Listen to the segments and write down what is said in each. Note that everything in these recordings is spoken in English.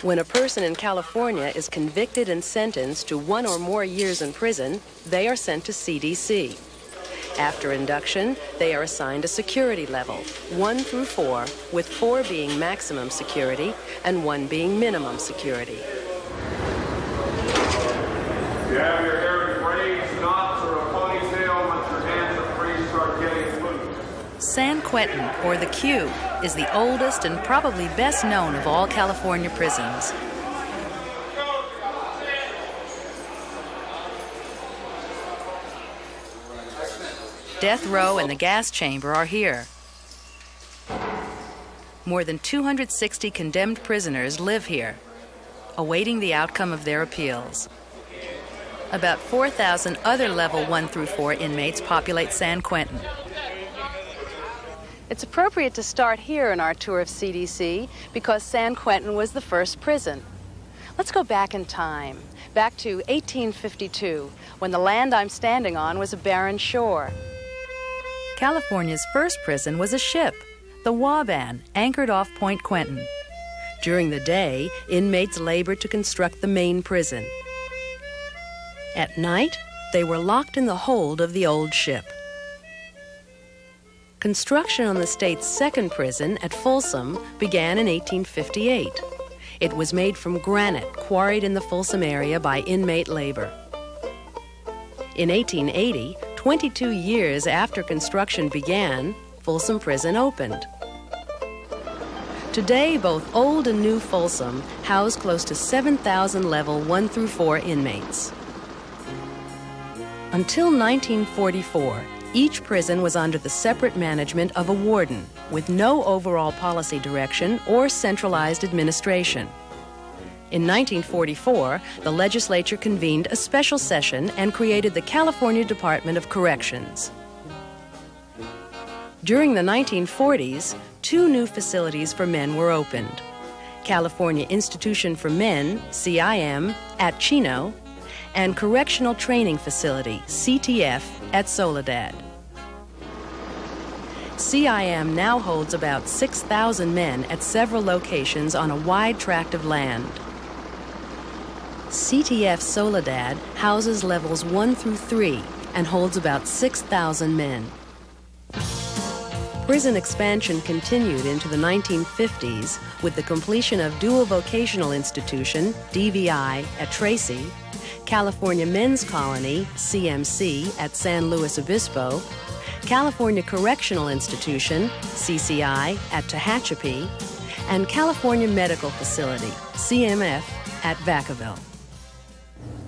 When a person in California is convicted and sentenced to 1 or more years in prison, they are sent to CDC. After induction, they are assigned a security level, 1 through 4, with 4 being maximum security and 1 being minimum security. You have your hair in braids, knots, or a ponytail, let your hands and free start getting loose. San Quentin, or the Q, is the oldest and probably best known of all California prisons. Death row and the gas chamber are here. More than 260 condemned prisoners live here, awaiting the outcome of their appeals. About 4,000 other level 1 through 4 inmates populate San Quentin. It's appropriate to start here in our tour of CDC because San Quentin was the first prison. Let's go back in time, back to 1852, when the land I'm standing on was a barren shore. California's first prison was a ship, the Waban, anchored off Point Quentin. During the day, inmates labored to construct the main prison. At night, they were locked in the hold of the old ship. Construction on the state's second prison at Folsom began in 1858. It was made from granite quarried in the Folsom area by inmate labor. In 1880, 22 years after construction began, Folsom Prison opened. Today, both old and new Folsom house close to 7,000 level 1 through 4 inmates. Until 1944, each prison was under the separate management of a warden, with no overall policy direction or centralized administration. In 1944, the legislature convened a special session and created the California Department of Corrections. During the 1940s, 2 new facilities for men were opened: California Institution for Men, CIM, at Chino, and Correctional Training Facility, CTF, at Soledad. CIM now holds about 6,000 men at several locations on a wide tract of land. CTF Soledad houses levels 1 through 3 and holds about 6,000 men. Prison expansion continued into the 1950s with the completion of Dual Vocational Institution, DVI, at Tracy, California Men's Colony, CMC, at San Luis Obispo, California Correctional Institution, CCI, at Tehachapi, and California Medical Facility, CMF, at Vacaville.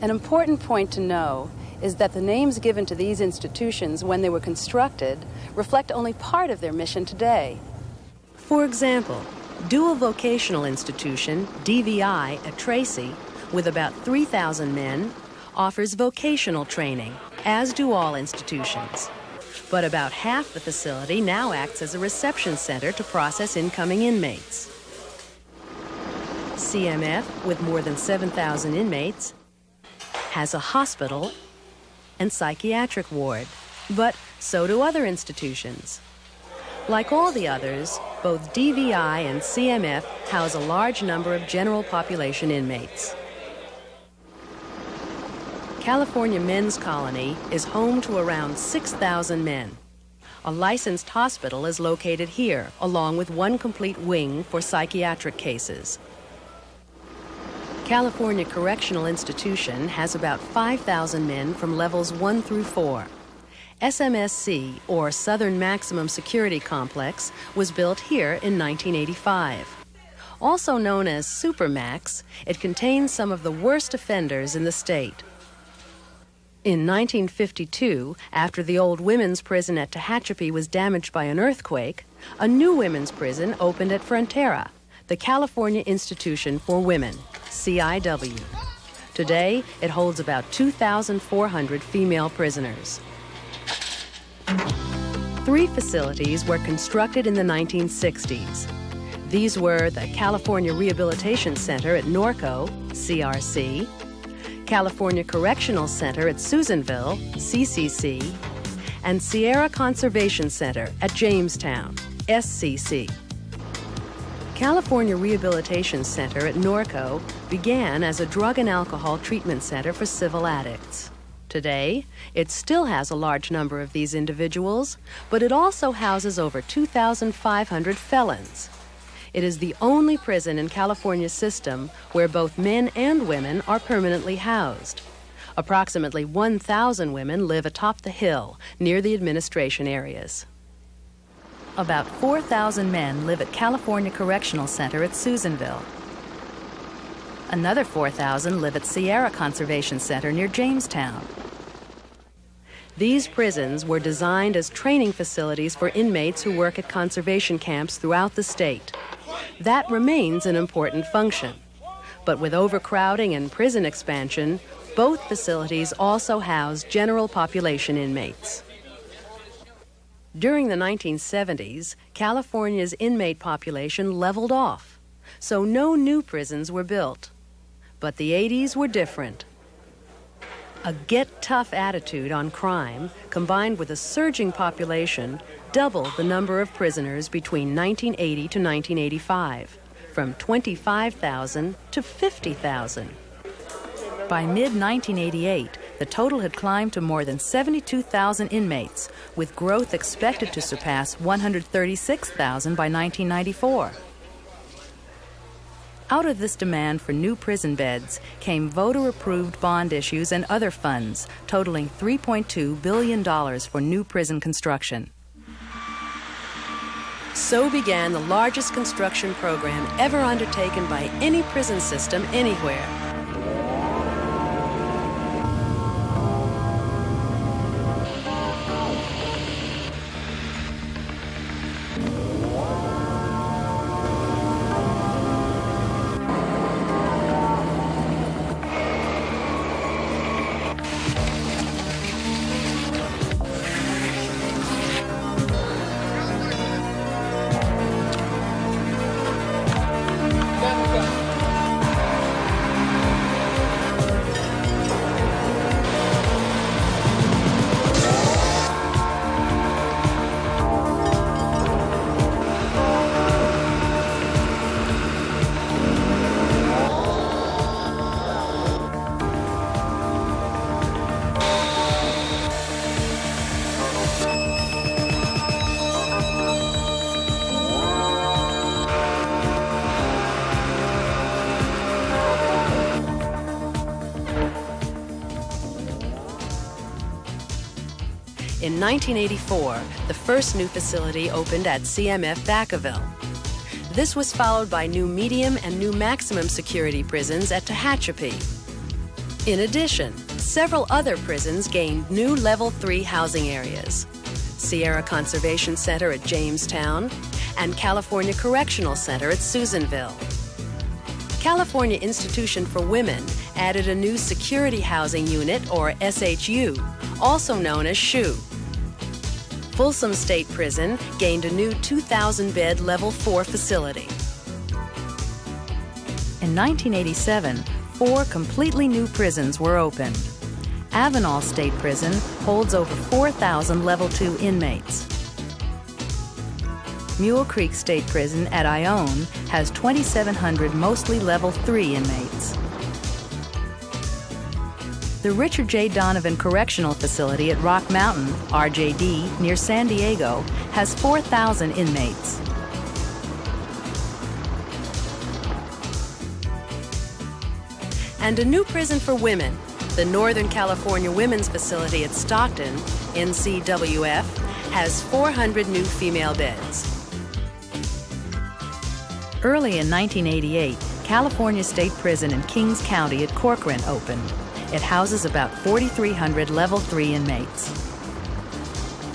An important point to know is that the names given to these institutions when they were constructed reflect only part of their mission today. For example, Dual Vocational Institution, DVI, at Tracy, with about 3,000 men, offers vocational training, as do all institutions. But about half the facility now acts as a reception center to process incoming inmates. CMF, with more than 7,000 inmates, has a hospital and psychiatric ward, but so do other institutions. Like all the others, both DVI and CMF house a large number of general population inmates. California Men's Colony is home to around 6,000 men. A licensed hospital is located here, along with 1 complete wing for psychiatric cases. California Correctional Institution has about 5,000 men from levels 1 through 4. SMSC, or Southern Maximum Security Complex, was built here in 1985. Also known as Supermax, it contains some of the worst offenders in the state. In 1952, after the old women's prison at Tehachapi was damaged by an earthquake, a new women's prison opened at Frontera, the California Institution for Women, CIW. Today, it holds about 2,400 female prisoners. 3 facilities were constructed in the 1960s. These were the California Rehabilitation Center at Norco, CRC, California Correctional Center at Susanville, CCC, and Sierra Conservation Center at Jamestown, SCC. California Rehabilitation Center at Norco began as a drug and alcohol treatment center for civil addicts. Today, it still has a large number of these individuals, but it also houses over 2,500 felons. It is the only prison in California's system where both men and women are permanently housed. Approximately 1,000 women live atop the hill near the administration areas. About 4,000 men live at California Correctional Center at Susanville. Another 4,000 live at Sierra Conservation Center near Jamestown. These prisons were designed as training facilities for inmates who work at conservation camps throughout the state. That remains an important function. But with overcrowding and prison expansion, both facilities also house general population inmates. During the 1970s, California's inmate population leveled off, so no new prisons were built. But the 80s were different. A get-tough attitude on crime, combined with a surging population, doubled the number of prisoners between 1980 to 1985, from 25,000 to 50,000. By mid-1988, the total had climbed to more than 72,000 inmates, with growth expected to surpass 136,000 by 1994. Out of this demand for new prison beds came voter-approved bond issues and other funds, totaling $3.2 billion for new prison construction. So began the largest construction program ever undertaken by any prison system anywhere. In 1984, the first new facility opened at CMF Vacaville. This was followed by new medium and new maximum security prisons at Tehachapi. In addition, several other prisons gained new Level 3 housing areas: Sierra Conservation Center at Jamestown and California Correctional Center at Susanville. California Institution for Women added a new Security Housing Unit, or SHU, also known as SHU. Folsom State Prison gained a new 2,000-bed Level 4 facility. In 1987, 4 completely new prisons were opened. Avenal State Prison holds over 4,000 Level 2 inmates. Mule Creek State Prison at Ione has 2,700 mostly Level 3 inmates. The Richard J. Donovan Correctional Facility at Rock Mountain, RJD, near San Diego, has 4,000 inmates. And a new prison for women, the Northern California Women's Facility at Stockton, NCWF, has 400 new female beds. Early in 1988, California State Prison in Kings County at Corcoran opened. It houses about 4,300 Level 3 inmates.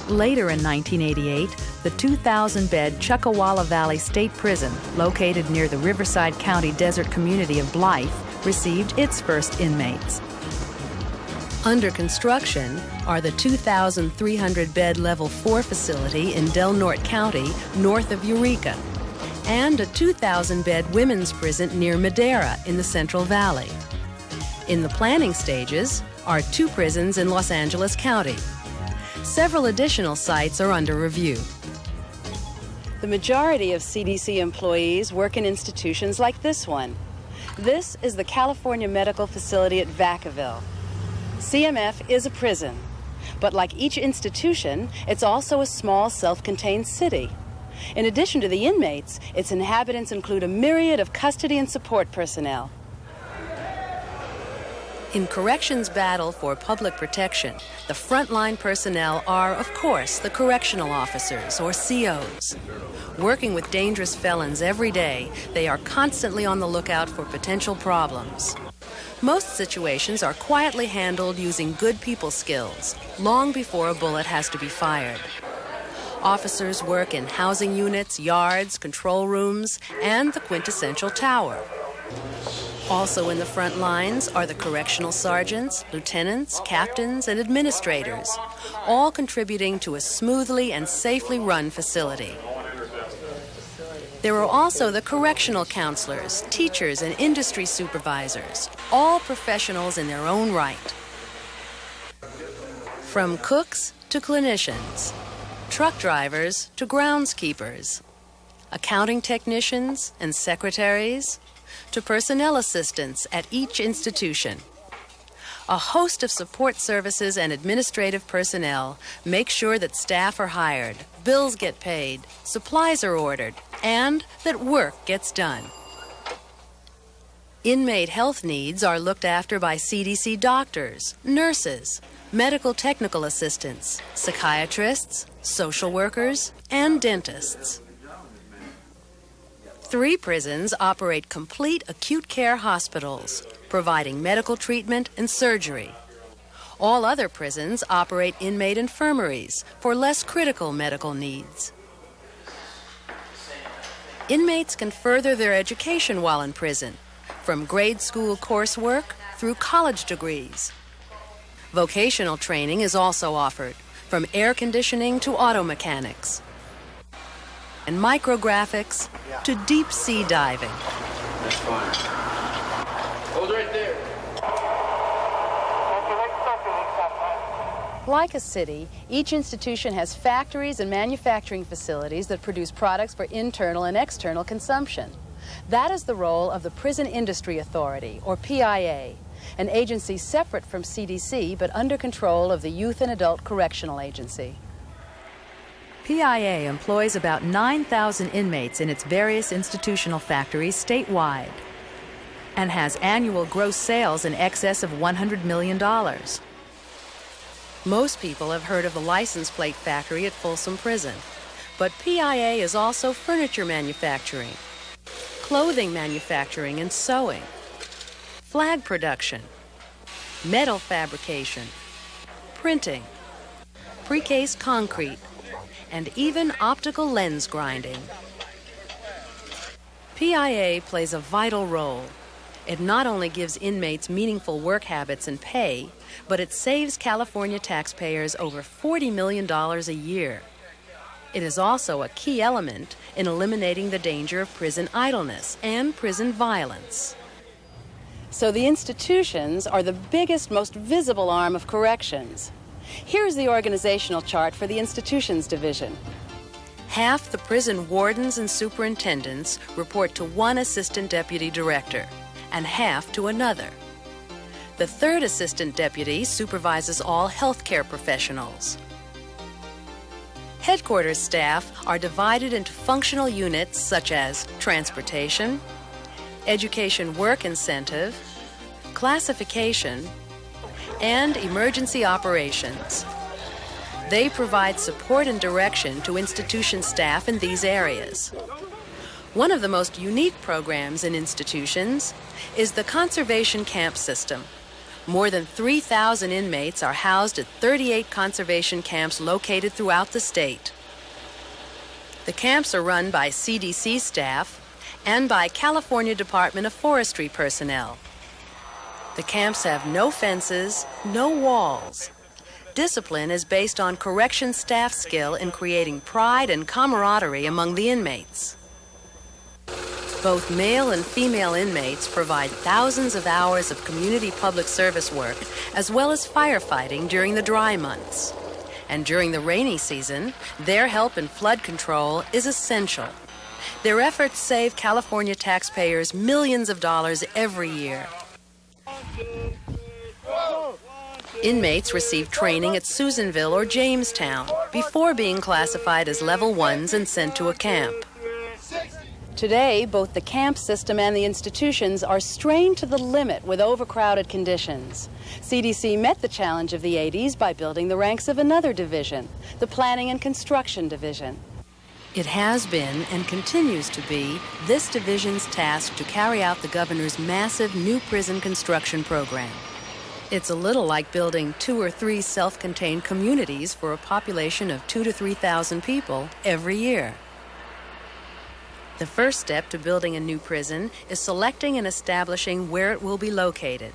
Later in 1988, the 2,000-bed Chuckawalla Valley State Prison, located near the Riverside County desert community of Blythe, received its first inmates. Under construction are the 2,300-bed Level 4 facility in Del Norte County, north of Eureka, and a 2,000-bed women's prison near Madera in the Central Valley. In the planning stages are 2 prisons in Los Angeles County. Several additional sites are under review. The majority of CDC employees work in institutions like this one. This is the California Medical Facility at Vacaville. CMF is a prison, but like each institution, it's also a small, self-contained city. In addition to the inmates, its inhabitants include a myriad of custody and support personnel. In corrections' battle for public protection, the frontline personnel are, of course, the correctional officers, or COs. Working with dangerous felons every day, they are constantly on the lookout for potential problems. Most situations are quietly handled using good people skills, long before a bullet has to be fired. Officers work in housing units, yards, control rooms, and the quintessential tower. Also in the front lines are the correctional sergeants, lieutenants, captains, and administrators, all contributing to a smoothly and safely run facility. There are also the correctional counselors, teachers, and industry supervisors, all professionals in their own right. From cooks to clinicians, truck drivers to groundskeepers, accounting technicians and secretaries, to personnel assistants at each institution. A host of support services and administrative personnel make sure that staff are hired, bills get paid, supplies are ordered, and that work gets done. Inmate health needs are looked after by CDC doctors, nurses, medical technical assistants, psychiatrists, social workers, and dentists. 3 prisons operate complete acute care hospitals, providing medical treatment and surgery. All other prisons operate inmate infirmaries for less critical medical needs. Inmates can further their education while in prison, from grade school coursework through college degrees. Vocational training is also offered, from air conditioning to auto mechanics, and micrographics to deep sea diving. That's fine. Hold right there. Like a city, each institution has factories and manufacturing facilities that produce products for internal and external consumption. That is the role of the Prison Industry Authority, or PIA, an agency separate from CDC but under control of the Youth and Adult Correctional Agency. PIA employs about 9,000 inmates in its various institutional factories statewide and has annual gross sales in excess of $100 million. Most people have heard of the license plate factory at Folsom Prison, but PIA is also furniture manufacturing, clothing manufacturing and sewing, flag production, metal fabrication, printing, precast concrete, and even optical lens grinding. PIA plays a vital role. It not only gives inmates meaningful work habits and pay, but it saves California taxpayers over $40 million a year. It is also a key element in eliminating the danger of prison idleness and prison violence. So the institutions are the biggest, most visible arm of corrections. Here's the organizational chart for the institutions division. Half the prison wardens and superintendents report to one assistant deputy director, and half to another. The third assistant deputy supervises all healthcare professionals. Headquarters staff are divided into functional units such as transportation, education work incentive, classification, and emergency operations. They provide support and direction to institution staff in these areas. One of the most unique programs in institutions is the conservation camp system. More than 3,000 inmates are housed at 38 conservation camps located throughout the state. The camps are run by CDC staff and by California Department of Forestry personnel. The camps have no fences, no walls. Discipline is based on correction staff skill in creating pride and camaraderie among the inmates. Both male and female inmates provide thousands of hours of community public service work as well as firefighting during the dry months. And during the rainy season, their help in flood control is essential. Their efforts save California taxpayers millions of dollars every year. Inmates receive training at Susanville or Jamestown before being classified as level 1s and sent to a camp. Today, both the camp system and the institutions are strained to the limit with overcrowded conditions. CDC met the challenge of the 80s by building the ranks of another division, the Planning and Construction Division. It has been and continues to be this division's task to carry out the governor's massive new prison construction program. It's a little like building 2 or 3 self-contained communities for a population of 2,000 to 3,000 people every year. The first step to building a new prison is selecting and establishing where it will be located.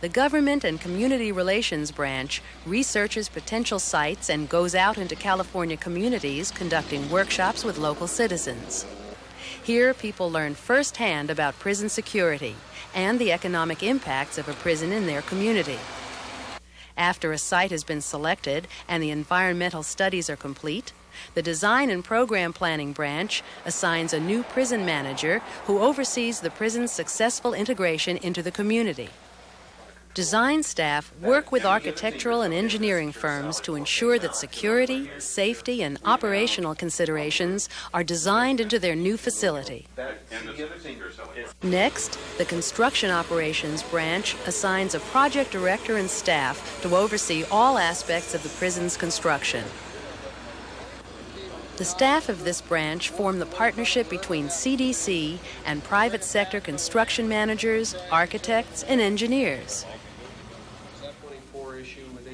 The Government and Community Relations Branch researches potential sites and goes out into California communities conducting workshops with local citizens. Here, people learn firsthand about prison security and the economic impacts of a prison in their community. After a site has been selected and the environmental studies are complete, the Design and Program Planning Branch assigns a new prison manager who oversees the prison's successful integration into the community. Design staff work with architectural and engineering firms to ensure that security, safety, and operational considerations are designed into their new facility. Next, the Construction Operations Branch assigns a project director and staff to oversee all aspects of the prison's construction. The staff of this branch form the partnership between CDC and private sector construction managers, architects, and engineers.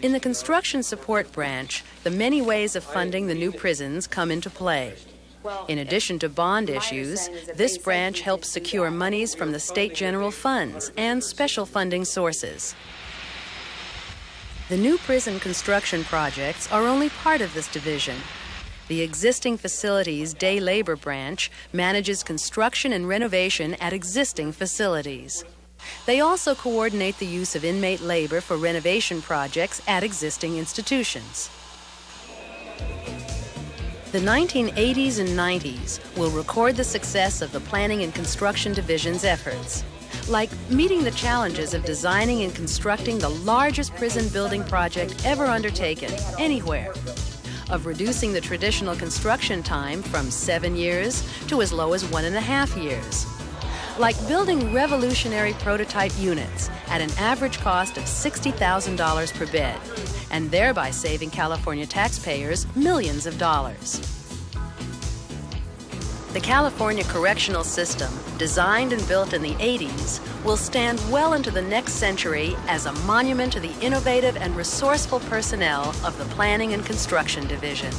In the Construction Support Branch, the many ways of funding the new prisons come into play. In addition to bond issues, this branch helps secure monies from the state general funds and special funding sources. The new prison construction projects are only part of this division. The existing facilities day labor branch manages construction and renovation at existing facilities. They also coordinate the use of inmate labor for renovation projects at existing institutions. The 1980s and 90s will record the success of the Planning and Construction Division's efforts, like meeting the challenges of designing and constructing the largest prison building project ever undertaken anywhere, of reducing the traditional construction time from 7 years to as low as 1.5 years. Like building revolutionary prototype units at an average cost of $60,000 per bed, and thereby saving California taxpayers millions of dollars. The California correctional system, designed and built in the 80s, will stand well into the next century as a monument to the innovative and resourceful personnel of the Planning and Construction Division.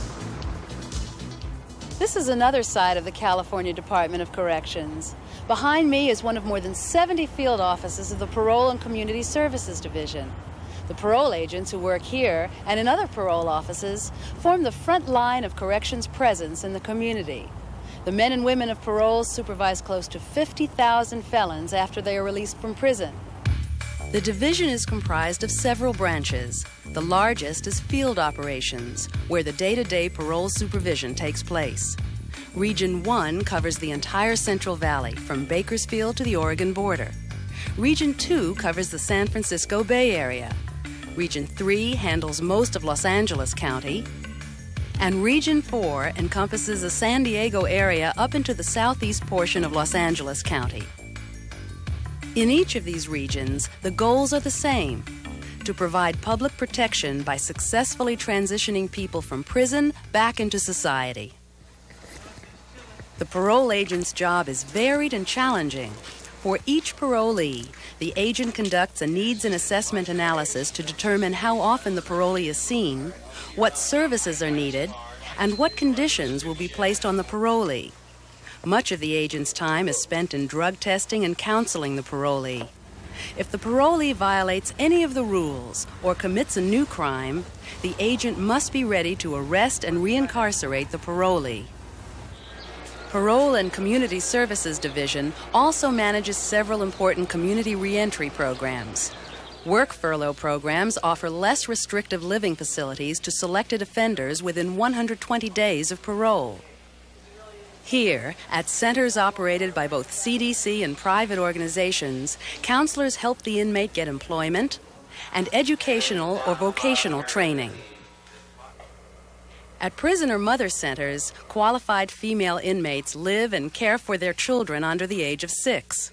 This is another side of the California Department of Corrections. Behind me is one of more than 70 field offices of the Parole and Community Services Division. The parole agents who work here and in other parole offices form the front line of corrections presence in the community. The men and women of parole supervise close to 50,000 felons after they are released from prison. The division is comprised of several branches. The largest is field operations, where the day-to-day parole supervision takes place. Region 1 covers the entire Central Valley, from Bakersfield to the Oregon border. Region 2 covers the San Francisco Bay Area. Region 3 handles most of Los Angeles County. And Region 4 encompasses the San Diego area up into the southeast portion of Los Angeles County. In each of these regions, the goals are the same: to provide public protection by successfully transitioning people from prison back into society. The parole agent's job is varied and challenging. For each parolee, the agent conducts a needs and assessment analysis to determine how often the parolee is seen, what services are needed, and what conditions will be placed on the parolee. Much of the agent's time is spent in drug testing and counseling the parolee. If the parolee violates any of the rules or commits a new crime, the agent must be ready to arrest and reincarcerate the parolee. Parole and Community Services Division also manages several important community reentry programs. Work furlough programs offer less restrictive living facilities to selected offenders within 120 days of parole. Here, at centers operated by both CDC and private organizations, counselors help the inmate get employment and educational or vocational training. At prisoner mother centers, qualified female inmates live and care for their children under the age of 6.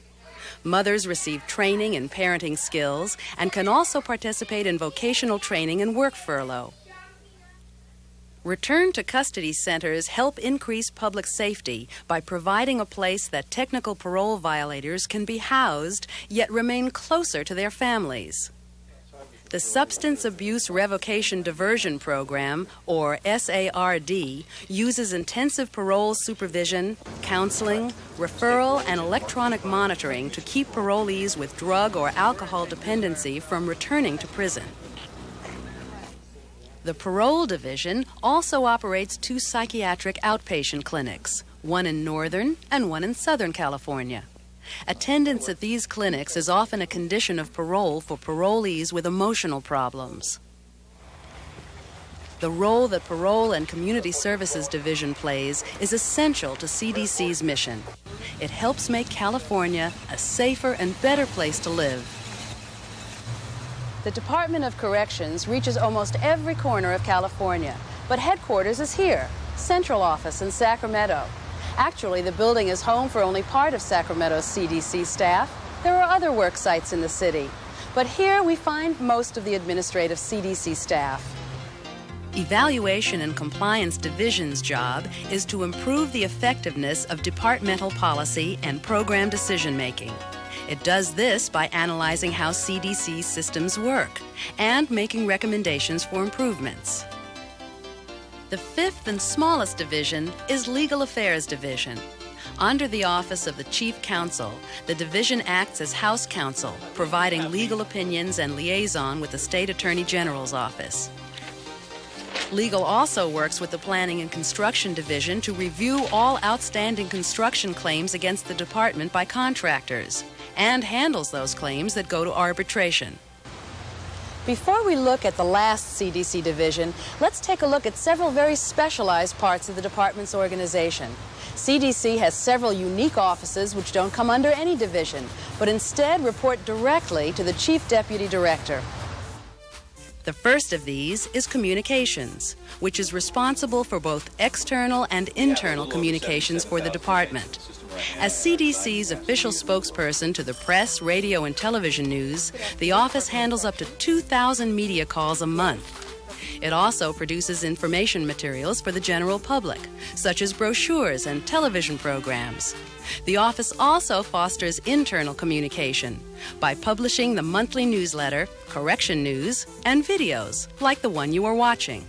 Mothers receive training in parenting skills and can also participate in vocational training and work furlough. Return to custody centers help increase public safety by providing a place that technical parole violators can be housed yet remain closer to their families. The Substance Abuse Revocation Diversion Program, or SARD, uses intensive parole supervision, counseling, referral, and electronic monitoring to keep parolees with drug or alcohol dependency from returning to prison. The Parole Division also operates 2 psychiatric outpatient clinics, one in Northern and one in Southern California. Attendance at these clinics is often a condition of parole for parolees with emotional problems. The role that Parole and Community Services Division plays is essential to CDC's mission. It helps make California a safer and better place to live. The Department of Corrections reaches almost every corner of California, but headquarters is here, central office in Sacramento. Actually, the building is home for only part of Sacramento's CDC staff. There are other work sites in the city, but here we find most of the administrative CDC staff. Evaluation and Compliance Division's job is to improve the effectiveness of departmental policy and program decision-making. It does this by analyzing how CDC systems work and making recommendations for improvements. The 5th and smallest division is Legal Affairs Division. Under the Office of the Chief Counsel, the division acts as House Counsel, providing legal opinions and liaison with the State Attorney General's office. Legal also works with the Planning and Construction Division to review all outstanding construction claims against the department by contractors and handles those claims that go to arbitration. Before we look at the last CDC division, let's take a look at several very specialized parts of the department's organization. CDC has several unique offices which don't come under any division, but instead report directly to the Chief Deputy Director. The first of these is Communications, which is responsible for both external and internal communications for the department. As CDC's official spokesperson to the press, radio, and television news, the office handles up to 2,000 media calls a month. It also produces information materials for the general public, such as brochures and television programs. The office also fosters internal communication by publishing the monthly newsletter, Correction News, and videos like the one you are watching.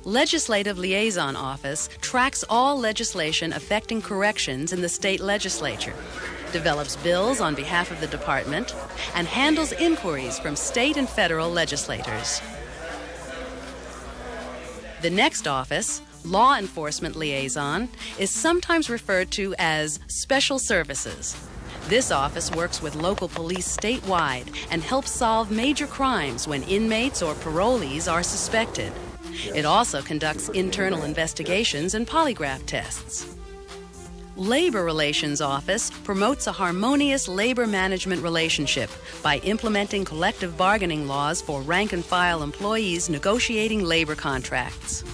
Legislative Liaison Office tracks all legislation affecting corrections in the state legislature, develops bills on behalf of the department, and handles inquiries from state and federal legislators. The next office, Law Enforcement Liaison, is sometimes referred to as Special Services. This office works with local police statewide and helps solve major crimes when inmates or parolees are suspected. It also conducts internal investigations and polygraph tests. Labor Relations Office promotes a harmonious labor management relationship by implementing collective bargaining laws for rank-and-file employees negotiating labor contracts.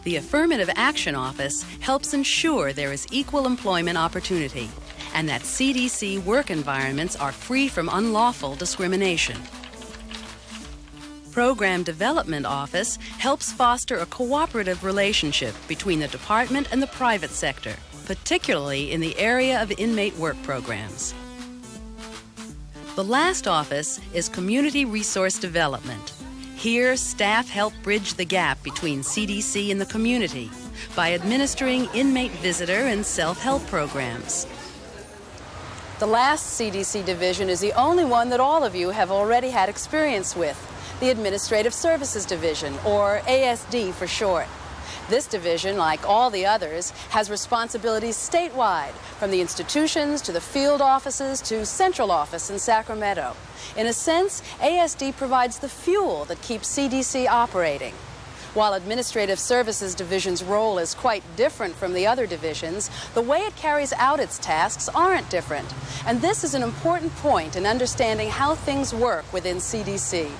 The Affirmative Action Office helps ensure there is equal employment opportunity and that CDC work environments are free from unlawful discrimination. Program Development Office helps foster a cooperative relationship between the department and the private sector, particularly in the area of inmate work programs. The last office is Community Resource Development. Here, staff help bridge the gap between CDC and the community by administering inmate visitor and self-help programs. The last CDC division is the only one that all of you have already had experience with, the Administrative Services Division, or ASD for short. This division, like all the others, has responsibilities statewide, from the institutions to the field offices to central office in Sacramento. In a sense, ASD provides the fuel that keeps CDC operating. While Administrative Services Division's role is quite different from the other divisions, the way it carries out its tasks aren't different. And this is an important point in understanding how things work within CDC.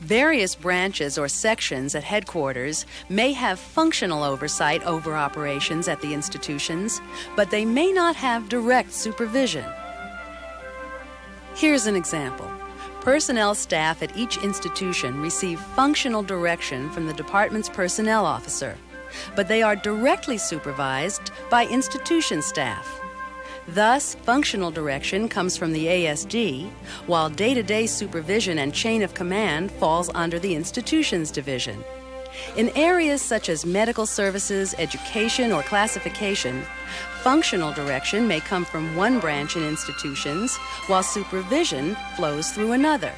Various branches or sections at headquarters may have functional oversight over operations at the institutions, but they may not have direct supervision. Here's an example. Personnel staff at each institution receive functional direction from the department's personnel officer, but they are directly supervised by institution staff. Thus, functional direction comes from the ASD, while day-to-day supervision and chain of command falls under the institutions division. In areas such as medical services, education, or classification, functional direction may come from one branch in institutions, while supervision flows through another.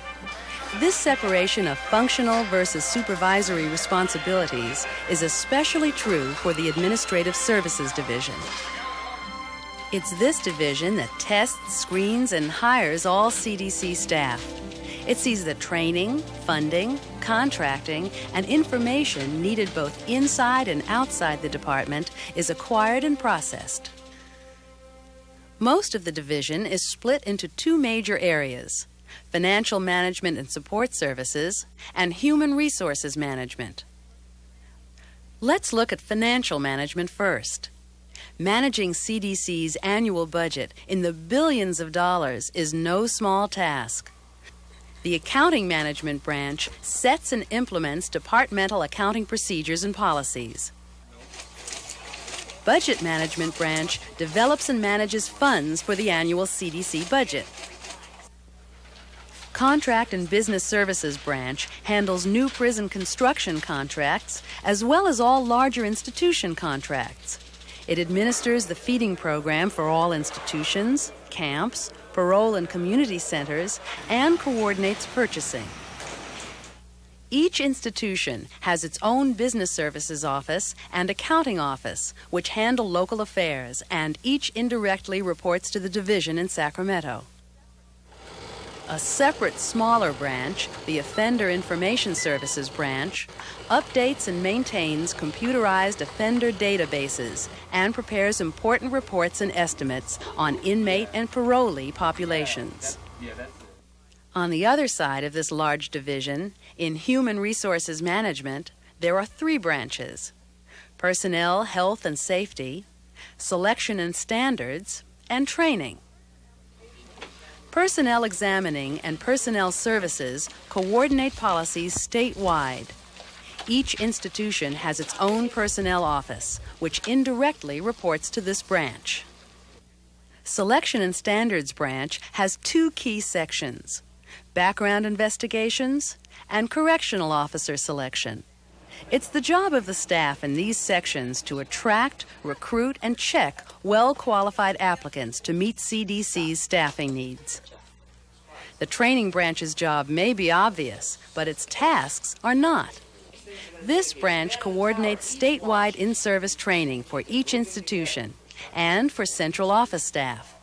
This separation of functional versus supervisory responsibilities is especially true for the Administrative Services Division. It's this division that tests, screens, and hires all CDC staff. It sees that training, funding, contracting, and information needed both inside and outside the department is acquired and processed. Most of the division is split into two major areas: financial management and support services, and human resources management. Let's look at financial management first. Managing CDC's annual budget in the billions of dollars is no small task. The Accounting Management Branch sets and implements departmental accounting procedures and policies. Budget Management Branch develops and manages funds for the annual CDC budget. Contract and Business Services Branch handles new prison construction contracts as well as all larger institution contracts. It administers the feeding program for all institutions, camps, parole and community centers, and coordinates purchasing. Each institution has its own business services office and accounting office, which handle local affairs, and each indirectly reports to the division in Sacramento. A separate, smaller branch, the Offender Information Services Branch, updates and maintains computerized offender databases and prepares important reports and estimates on inmate and parolee populations. On the other side of this large division, in Human Resources Management, there are three branches: Personnel, Health and Safety, Selection and Standards, and Training. Personnel Examining and Personnel Services coordinate policies statewide. Each institution has its own personnel office, which indirectly reports to this branch. Selection and Standards Branch has two key sections: background investigations and correctional officer selection. It's the job of the staff in these sections to attract, recruit, and check well-qualified applicants to meet CDC's staffing needs. The Training Branch's job may be obvious, but its tasks are not. This branch coordinates statewide in-service training for each institution and for central office staff.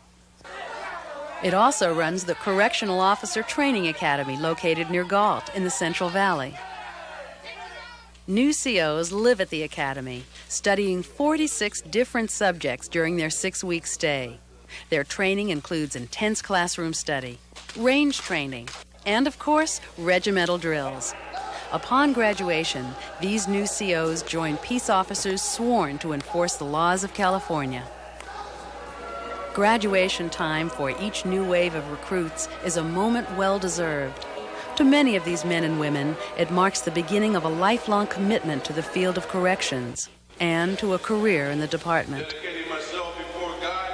It also runs the Correctional Officer Training Academy located near Galt in the Central Valley. New COs live at the Academy, studying 46 different subjects during their 6-week stay. Their training includes intense classroom study, range training, and, of course, regimental drills. Upon graduation, these new COs join peace officers sworn to enforce the laws of California. Graduation time for each new wave of recruits is a moment well-deserved. To many of these men and women, it marks the beginning of a lifelong commitment to the field of corrections and to a career in the department. Dedicating myself before God,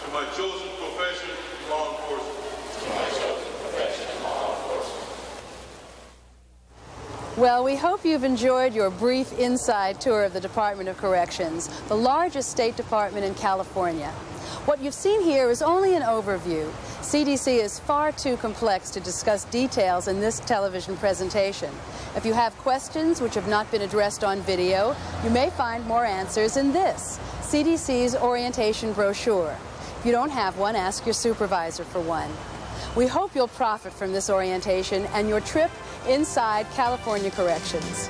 to my chosen profession, law enforcement. Well, we hope you've enjoyed your brief inside tour of the Department of Corrections, the largest state department in California. What you've seen here is only an overview. CDC is far too complex to discuss details in this television presentation. If you have questions which have not been addressed on video, you may find more answers in this, CDC's orientation brochure. If you don't have one, ask your supervisor for one. We hope you'll profit from this orientation and your trip inside California Corrections.